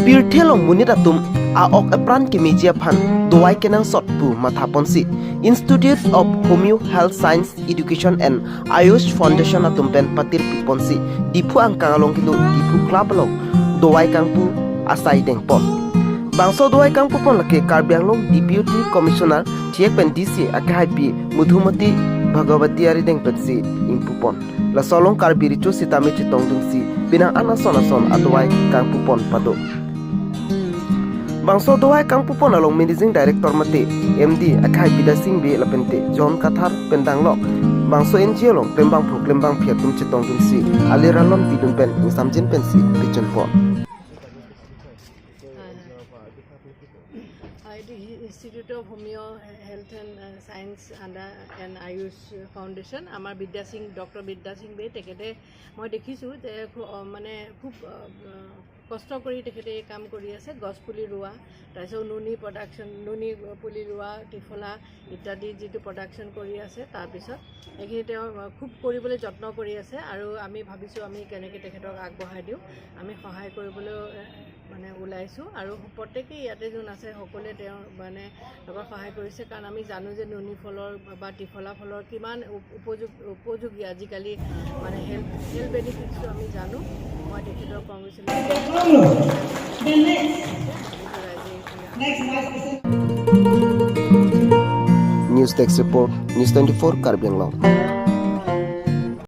Birthelong munitatum a ok apran kemejia phan Dovai kenang sotpu mathaponsi Institute of Homeo Health Science Education and Ayush Foundation atumpen patir piponsi dipu angkangalong kindu dipu klabalong Dovai kangpu asai dengpon bangso Dovai kangpu pon lake Karbi Anglong Deputy Commissioner Karbi DC akahapi Mudhumati Bhagawati arideng pensi impupon la solong Karbi ricu sitami chitong dungsi binang anason Dovai kangpu pon pado bangso Dovai kangpu pon along managing director mate MD akai bida singbe lapente John Kathar pendanglok bangso NGO long pembang proklembang phiatum chitong dunsi aliralon bidun pen insamjin pensi pichon pon Institute of Homeo Health and Science and Ayush Foundation আমাৰ বিদ্যা Singh doctor বিদ্যা সিং বে তেখেতে মই দেখিছোঁ যে মানে খুব কষ্ট কৰি তেখেতে এই কাম কৰি আছে গছ পুলি ৰোৱা তাৰপিছত নুনি প্ৰডাকশ্যন নুনি পুলি ৰোৱা ত্ৰিফলা ইত্যাদি যিটো প্ৰডাকশ্যন কৰি আছে তাৰপিছত এইখিনি তেওঁ খুব কৰিবলৈ যত্ন কৰি আছে আৰু আমি ভাবিছোঁ আমি কেনেকৈ তেখেতক আগবঢ়াই দিওঁ আমি সহায় কৰিবলৈ মানে ওলাইছোঁ আৰু প্ৰত্যেকেই ইয়াতে যোন আছে সকলোৱে তেওঁ মানে লগত সহায় কৰিছে কাৰণ আমি জানো যে নুনি ফলৰ বা ত্ৰিফলা ফলৰ কিমান উপযোগী আজিকালি মানে হেল্থ বেনিফিটছটো আমি জানো মই তেখেতৰ News Desk Report News 24 Karbi Anglong